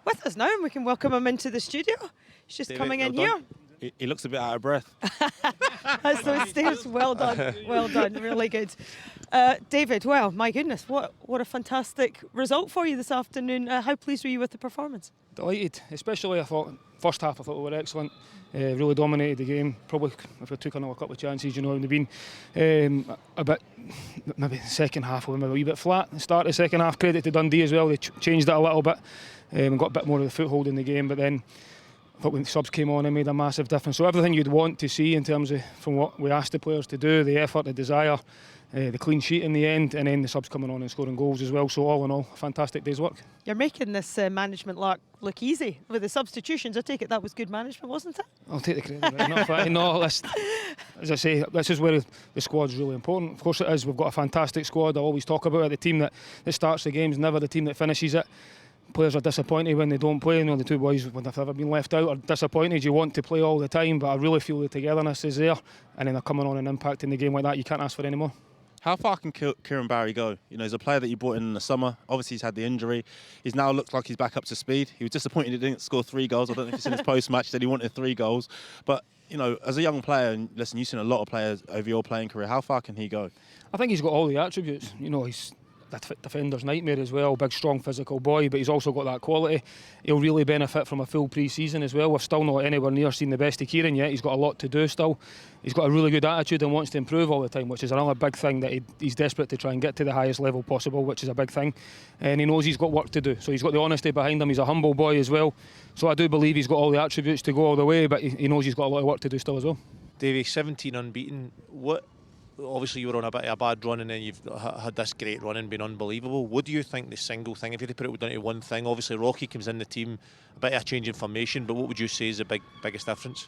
with us now, and we can welcome him into the studio. He's just coming in here. He looks a bit out of breath. That's those stairs. Well done. Well done. Really good. David, well, my goodness, what a fantastic result for you this afternoon. How pleased were you with the performance? Delighted, especially I thought, first half I thought we were excellent. Really dominated the game. Probably if we took another couple of chances, it would have been a bit, maybe the second half we were a wee bit flat. The start of the second half, credit to Dundee as well, they changed it a little bit and got a bit more of the foothold in the game, but then I thought when the subs came on it made a massive difference. So everything you'd want to see in terms of from what we asked the players to do, the effort, the desire, the clean sheet in the end, and then the subs coming on and scoring goals as well. So all in all, a fantastic day's work. You're making this management lark look easy with the substitutions. I take it that was good management, wasn't it? I'll take the credit. Right enough. No, as I say, this is where the squad's really important. Of course it is. We've got a fantastic squad. I always talk about it. The team that starts the games, never the team that finishes it. Players are disappointed when they don't play. The two boys, when they've ever been left out, are disappointed. You want to play all the time, but I really feel the togetherness is there, and then they're coming on and impacting the game like that. You can't ask for any more. How far can Kieran Bowie go? He's a player that you brought in the summer. Obviously, he's had the injury. He's now looks like he's back up to speed. He was disappointed he didn't score 3 goals. I don't know if you've seen his post-match, said he wanted 3 goals. But, as a young player, and listen, you've seen a lot of players over your playing career, how far can he go? I think he's got all the attributes. He's the defender's nightmare as well, big, strong, physical boy, but he's also got that quality. He'll really benefit from a full pre-season as well. We've still not anywhere near seen the best of Kieran yet. He's got a lot to do still. He's got a really good attitude and wants to improve all the time, which is another big thing, that he's desperate to try and get to the highest level possible, which is a big thing. And he knows he's got work to do, so he's got the honesty behind him. He's a humble boy as well. So I do believe he's got all the attributes to go all the way, but he knows he's got a lot of work to do still as well. Davey, 17 unbeaten. Obviously you were on a bit of a bad run and then you've had this great run and been unbelievable. What do you think the single thing, if you had to put it down to one thing, obviously Rocky comes in the team, a bit of a change in formation, but what would you say is the biggest difference?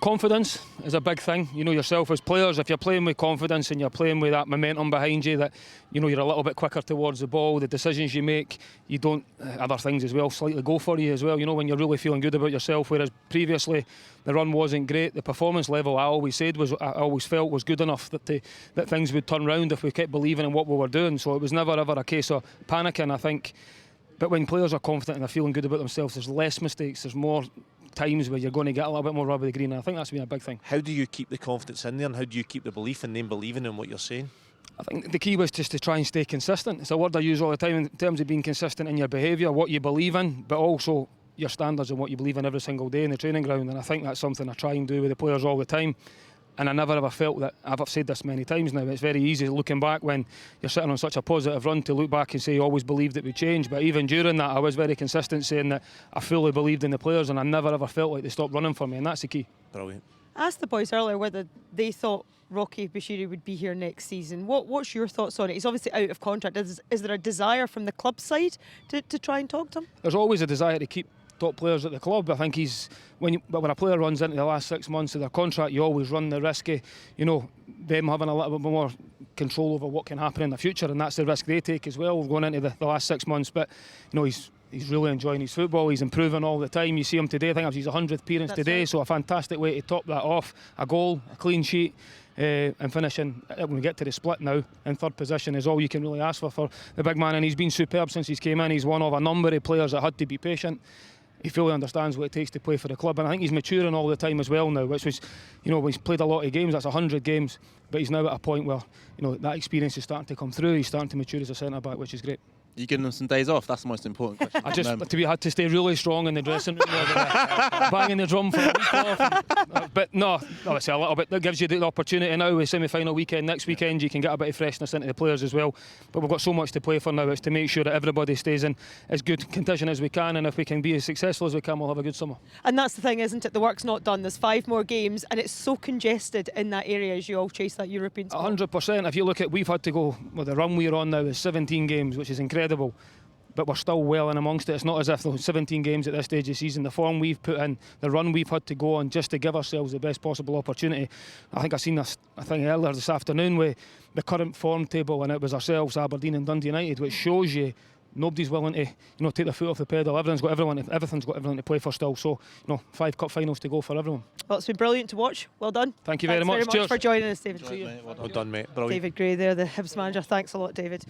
Confidence is a big thing. Yourself as players, if you're playing with confidence and you're playing with that momentum behind you, that you're a little bit quicker towards the ball, the decisions you make, you don't, other things as well, slightly go for you as well, when you're really feeling good about yourself, whereas previously the run wasn't great. The performance level I always felt was good enough that things would turn round if we kept believing in what we were doing. So it was never ever a case of panicking, I think. But when players are confident and they're feeling good about themselves, there's less mistakes, there's more times where you're going to get a little bit more rub of the green, and I think that's been a big thing. How do you keep the confidence in there, and how do you keep the belief in them believing in what you're saying? I think the key was just to try and stay consistent. It's a word I use all the time in terms of being consistent in your behaviour, what you believe in, but also your standards and what you believe in every single day in the training ground. And I think that's something I try and do with the players all the time. And I never ever felt that, I've said this many times now, it's very easy looking back when you're sitting on such a positive run to look back and say you always believed it would change. But even during that, I was very consistent saying that I fully believed in the players and I never ever felt like they stopped running for me, and that's the key. Brilliant. I asked the boys earlier whether they thought Rocky Bashiri would be here next season. What's your thoughts on it? He's obviously out of contract. Is there a desire from the club side to try and talk to him? There's always a desire to keep top players at the club. I think when a player runs into the last 6 months of their contract, you always run the risk of them having a little bit more control over what can happen in the future, and that's the risk they take as well going into the last 6 months. But he's really enjoying his football. He's improving all the time. You see him today, I think it was his 100th appearance today, right. So a fantastic way to top that off. A goal, a clean sheet, and finishing when we get to the split now in third position is all you can really ask for the big man, and he's been superb since he's came in. He's one of a number of players that had to be patient. He fully understands what it takes to play for the club, and I think he's maturing all the time as well now, which was, he's played a lot of games, that's 100 games, but he's now at a point where, that experience is starting to come through. He's starting to mature as a centre-back, which is great. You giving them some days off? That's the most important question. I just had to stay really strong in the dressing room, banging the drum for a week off. But no, obviously a little bit. That gives you the opportunity now with semi-final weekend. Next weekend you can get a bit of freshness into the players as well. But we've got so much to play for now. It's to make sure that everybody stays in as good condition as we can, and if we can be as successful as we can, we'll have a good summer. And that's the thing, isn't it? The work's not done. There's 5 more games, and it's so congested in that area as you all chase that European spot. 100%. If you look at, we've had to go, the run we're on now is 17 games, which is incredible. But we're still well in amongst it. It's not as if those 17 games at this stage of the season, the form we've put in, the run we've had to go on just to give ourselves the best possible opportunity. I think I seen this earlier this afternoon with the current form table, and it was ourselves, Aberdeen and Dundee United, which shows you nobody's willing to take their foot off the pedal. Everything's got everything to play for still. So 5 cup finals to go for everyone. Well, it's been brilliant to watch. Well done. Thank you very much. Thanks very much for joining us, David. Well done, mate. Brilliant. David Gray there, the Hibs manager. Thanks a lot, David.